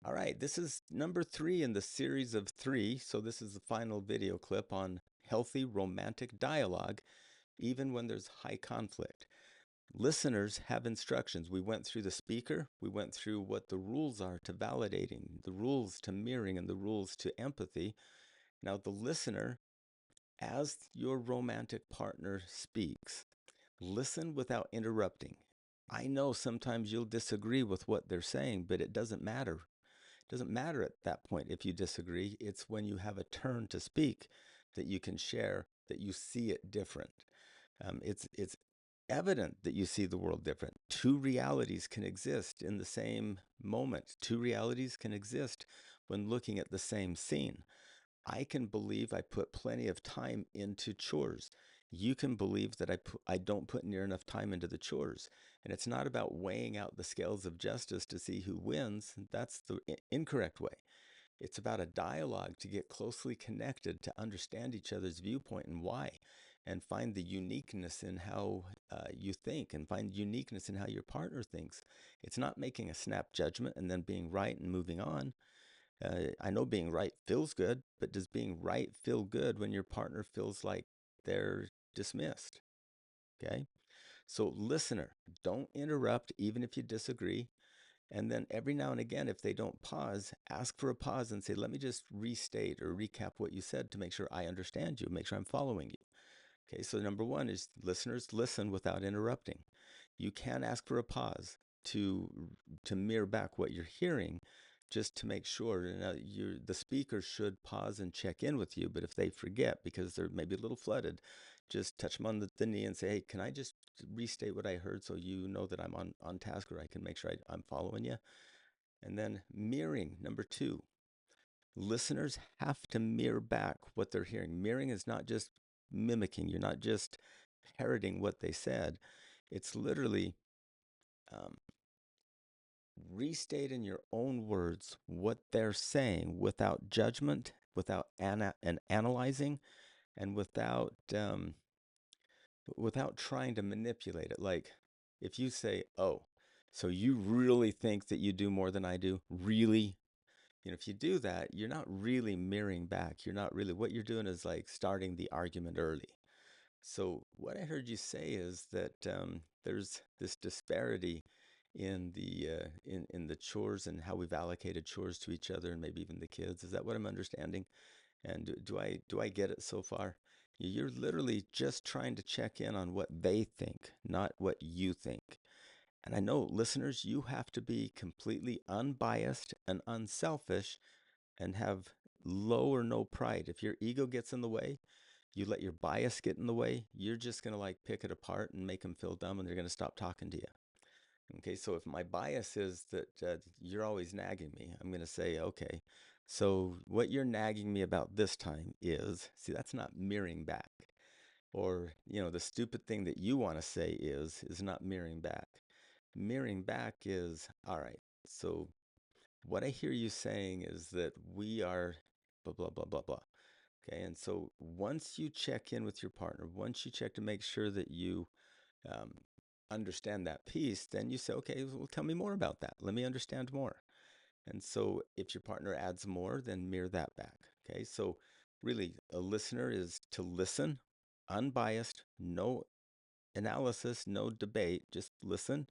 All right, this is number 3 in the series of 3. So this is the final video clip on healthy romantic dialogue, even when there's high conflict. Listeners have instructions. We went through the speaker, we went through what the rules are to validating, the rules to mirroring, and the rules to empathy. Now, the listener, as your romantic partner speaks, listen without interrupting. I know sometimes you'll disagree with what they're saying, but it doesn't matter. It doesn't matter at that point if you disagree. It's when you have a turn to speak that you can share that you see it different. It's evident that you see the world different. Two realities can exist in the same moment. Two realities can exist when looking at the same scene. I can believe I put plenty of time into chores. You can believe that I don't put near enough time into the chores. And it's not about weighing out the scales of justice to see who wins. That's the incorrect way. It's about a dialogue to get closely connected, to understand each other's viewpoint and why, and find the uniqueness in how you think and find uniqueness in how your partner thinks. It's not making a snap judgment and then being right and moving on. I know being right feels good, but does being right feel good when your partner feels like they're dismissed? Okay. So, listener, don't interrupt even if you disagree. And then every now and again, if they don't pause, ask for a pause and say, let me just restate or recap what you said to make sure I understand you, make sure I'm following you. Okay, so number one is listeners listen without interrupting. You can ask for a pause to to mirror back what you're hearing, just to make sure. Now, the speaker should pause and check in with you, but if they forget because they're maybe a little flooded, just touch them on the knee and say, "Hey, can I just restate what I heard so you know that I'm on task, or I can make sure I'm following you?" And then mirroring, number two, listeners have to mirror back what they're hearing. Mirroring is not just mimicking, you're not just parroting what they said. It's literally um, restate in your own words what they're saying without judgment, without and analyzing, and without trying to manipulate it. Like if you say, "Oh, so you really think that you do more than I do? Really?" If you do that, you're not really mirroring back. You're not really, what you're doing is like starting the argument early. So what I heard you say is that there's this disparity in the chores and how we've allocated chores to each other and maybe even the kids. Is that what I'm understanding? And do I get it so far? You're literally just trying to check in on what they think, not what you think. And I know, listeners, you have to be completely unbiased and unselfish and have low or no pride. If your ego gets in the way, you let your bias get in the way, you're just going to like pick it apart and make them feel dumb and they're going to stop talking to you. Okay, so if my bias is that you're always nagging me, I'm going to say, okay, so what you're nagging me about this time is, see, that's not mirroring back. Or, the stupid thing that you want to say is not mirroring back. Mirroring back is, all right, so what I hear you saying is that we are blah, blah, blah, blah, blah. Okay. And so once you check in with your partner, once you check to make sure that you um, understand that piece, then you say, okay, well, tell me more about that. Let me understand more. And so if your partner adds more, then mirror that back. Okay. So really, a listener is to listen, unbiased, no analysis, no debate, just listen,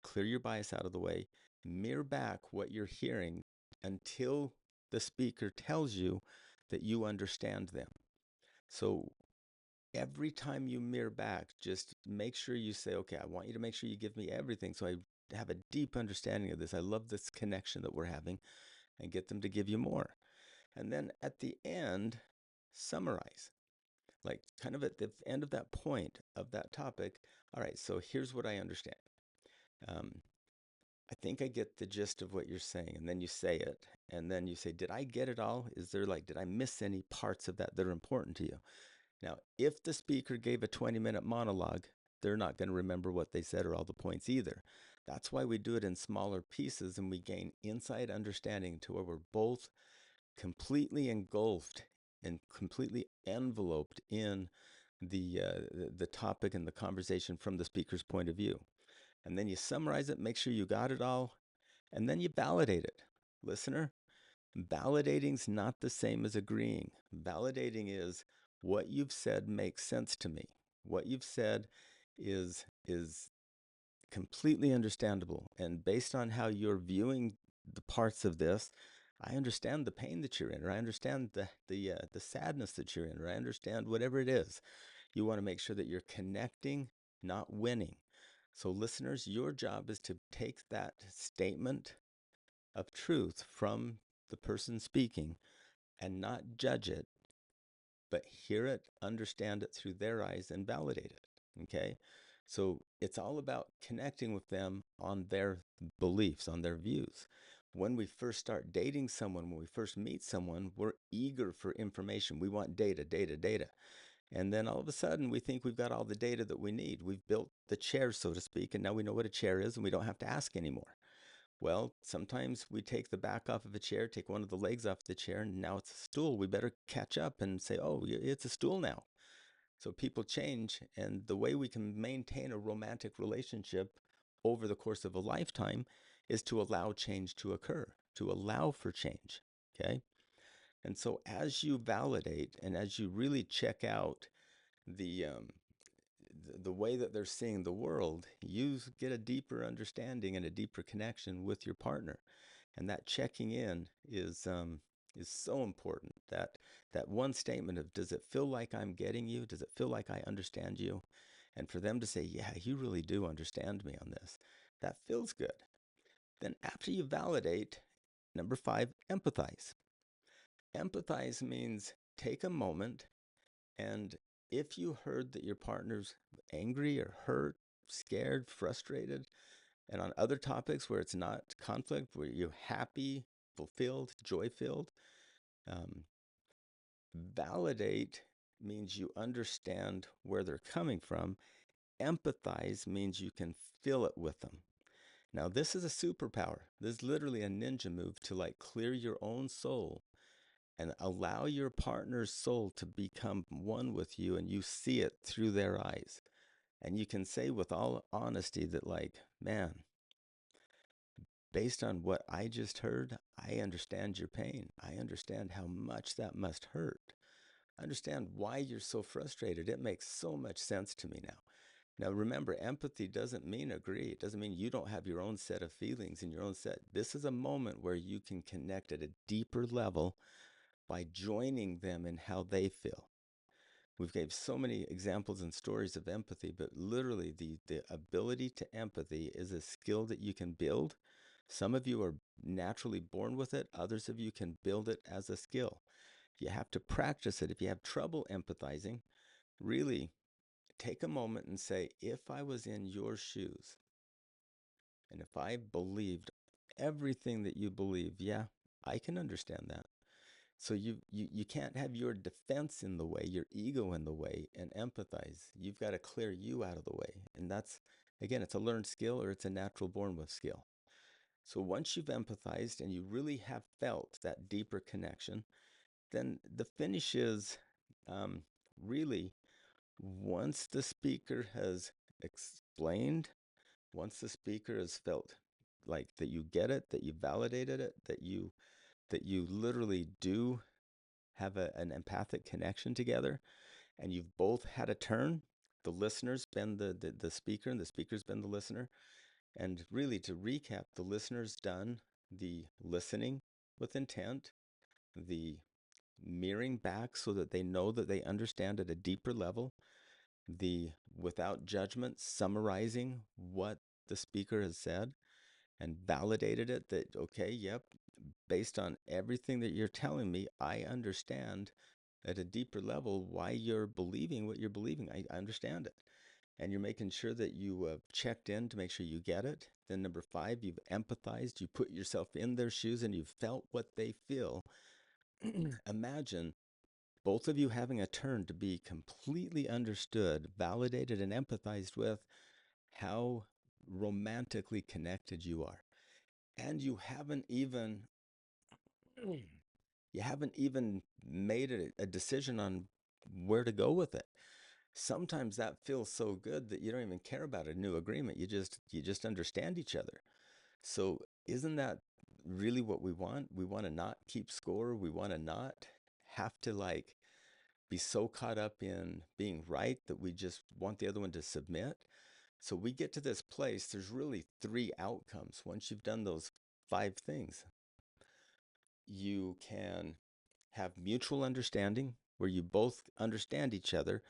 clear your bias out of the way, mirror back what you're hearing until the speaker tells you that you understand them. So every time you mirror back, just make sure you say, okay, I want you to make sure you give me everything so I have a deep understanding of this. I love this connection that we're having, and get them to give you more. And then at the end, summarize. Like kind of at the end of that point of that topic, all right, so here's what I understand. Um, I think I get the gist of what you're saying. And then you say it. And then you say, did I get it all? Is there like, did I miss any parts of that that are important to you? Now, if the speaker gave a 20-minute monologue, they're not going to remember what they said or all the points either. That's why we do it in smaller pieces and we gain inside understanding to where we're both completely engulfed and completely enveloped in the topic and the conversation from the speaker's point of view. And then you summarize it, make sure you got it all, and then you validate it. listener, validating's not the same as agreeing. Validating is what you've said makes sense to me. What you've said is completely understandable. And based on how you're viewing the parts of this, I understand the pain that you're in, or I understand the sadness that you're in, or I understand whatever it is. You want to make sure that you're connecting, not winning. So, listeners, your job is to take that statement of truth from the person speaking and not judge it, but hear it, understand it through their eyes, and validate it. Okay? So it's all about connecting with them on their beliefs, on their views. When we first start dating someone, when we first meet someone, we're eager for information. We want data, data, data. And then all of a sudden, we think we've got all the data that we need. We've built the chair, so to speak, and now we know what a chair is and we don't have to ask anymore. Well, sometimes we take the back off of a chair, take one of the legs off the chair, and now it's a stool. We better catch up and say, oh, it's a stool now. So people change, and the way we can maintain a romantic relationship over the course of a lifetime is to allow change to occur, to allow for change. Okay? And so as you validate and as you really check out the the way that they're seeing the world, you get a deeper understanding and a deeper connection with your partner. And that checking in is so important. That one statement of, does it feel like I'm getting you? Does it feel like I understand you? And for them to say, yeah, you really do understand me on this. That feels good. Then after you validate, number 5, empathize. Empathize means take a moment, and if you heard that your partner's angry or hurt, scared, frustrated, and on other topics where it's not conflict, where you're happy, fulfilled, joy filled, um, validate means you understand where they're coming from. Empathize means you can feel it with them. Now, this is a superpower. This is literally a ninja move to like clear your own soul and allow your partner's soul to become one with you, and you see it through their eyes. And you can say with all honesty that, like, man, based on what I just heard, I understand your pain. I understand how much that must hurt. I understand why you're so frustrated. It makes so much sense to me now. Now, remember, empathy doesn't mean agree. It doesn't mean you don't have your own set of feelings and your own set. This is a moment where you can connect at a deeper level by joining them in how they feel. We've gave so many examples and stories of empathy, but literally the ability to empathy is a skill that you can build. Some of you are naturally born with it. Others of you can build it as a skill. You have to practice it. If you have trouble empathizing, really take a moment and say, if I was in your shoes and if I believed everything that you believe, yeah, I can understand that. So you can't have your defense in the way, your ego in the way, and empathize. You've got to clear you out of the way. And that's, again, it's a learned skill or it's a natural born with skill. So once you've empathized and you really have felt that deeper connection, then the finish is really once the speaker has explained, once the speaker has felt like that you get it, that you validated it, that you literally do have an empathic connection together, and you've both had a turn. The listener's been the speaker, and the speaker's been the listener. And really, to recap, the listener's done the listening with intent, the mirroring back so that they know that they understand at a deeper level, the without judgment summarizing what the speaker has said and validated it that, okay, yep, based on everything that you're telling me, I understand at a deeper level why you're believing what you're believing. I understand it. And you're making sure that you checked in to make sure you get it. Then number 5, you've empathized. You put yourself in their shoes and you've felt what they feel. Imagine both of you having a turn to be completely understood, validated, and empathized with how romantically connected you are. And you haven't even made a decision on where to go with it. Sometimes that feels so good that you don't even care about a new agreement. You just understand each other. So isn't that really what we want? We want to not keep score. We want to not have to like be so caught up in being right that we just want the other one to submit. So we get to this place, there's really three outcomes. Once you've done those five things, you can have mutual understanding where you both understand each other,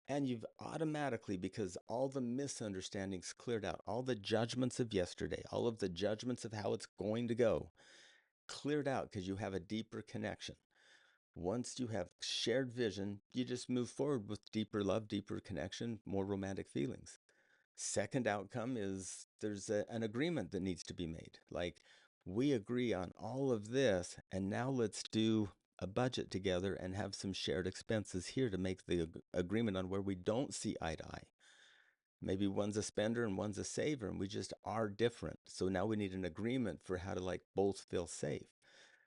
and you've automatically, because all the misunderstandings cleared out, all the judgments of yesterday, all of the judgments of how it's going to go, cleared out because you have a deeper connection. Once you have shared vision, you just move forward with deeper love, deeper connection, more romantic feelings. Second outcome is there's an agreement that needs to be made. Like, we agree on all of this, and now let's do a budget together and have some shared expenses here to make the agreement on where we don't see eye to eye. Maybe one's a spender and one's a saver, and we just are different. So now we need an agreement for how to like both feel safe.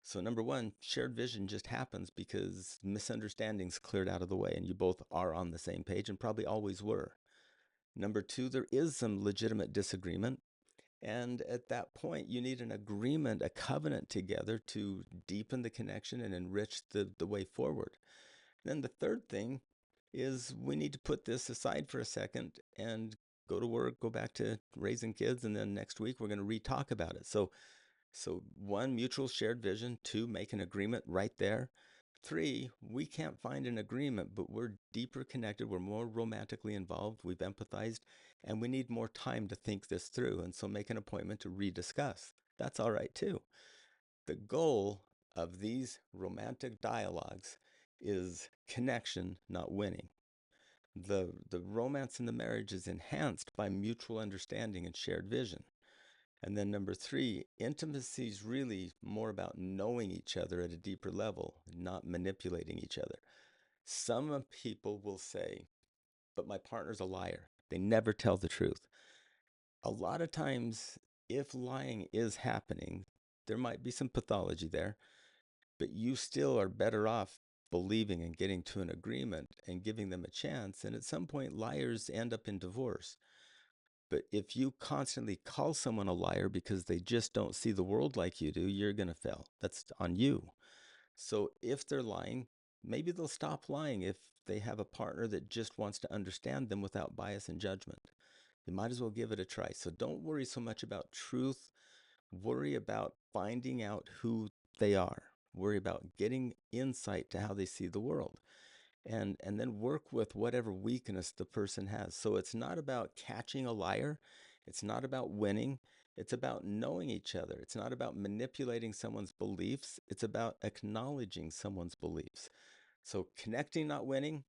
So number one, shared vision just happens because misunderstandings cleared out of the way and you both are on the same page and probably always were. Number two, there is some legitimate disagreement. And at that point, you need an agreement, a covenant together to deepen the connection and enrich the way forward. Then the third thing is we need to put this aside for a second and go to work, go back to raising kids, and then next week we're going to re-talk about it. So one, mutual shared vision. Two, make an agreement right there. Three, we can't find an agreement, but we're deeper connected. We're more romantically involved. We've empathized, and we need more time to think this through. And so make an appointment to rediscuss. That's all right too. The goal of these romantic dialogues is connection, not winning. The romance in the marriage is enhanced by mutual understanding and shared vision. And then number three, intimacy is really more about knowing each other at a deeper level, not manipulating each other. Some people will say, but my partner's a liar. They never tell the truth. A lot of times, if lying is happening, there might be some pathology there, but you still are better off believing and getting to an agreement and giving them a chance. And at some point, liars end up in divorce. But if you constantly call someone a liar because they just don't see the world like you do, you're going to fail. That's on you. So if they're lying, maybe they'll stop lying if they have a partner that just wants to understand them without bias and judgment. You might as well give it a try. So don't worry so much about truth. Worry about finding out who they are. Worry about getting insight to how they see the world. And then work with whatever weakness the person has. So it's not about catching a liar. It's not about winning. It's about knowing each other. It's not about manipulating someone's beliefs. It's about acknowledging someone's beliefs. So connecting, not winning.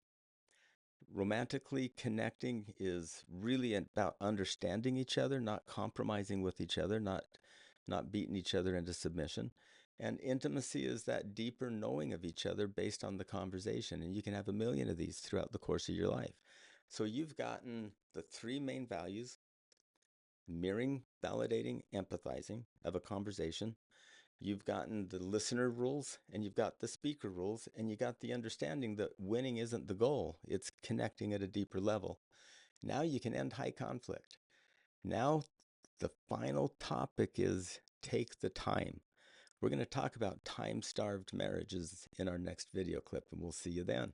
Romantically connecting is really about understanding each other, not compromising with each other, not beating each other into submission. And intimacy is that deeper knowing of each other based on the conversation. And you can have a million of these throughout the course of your life. So you've gotten the three main values: mirroring, validating, empathizing of a conversation. You've gotten the listener rules, and you've got the speaker rules, and you got the understanding that winning isn't the goal. It's connecting at a deeper level. Now you can end high conflict. Now the final topic is take the time. We're going to talk about time-starved marriages in our next video clip, and we'll see you then.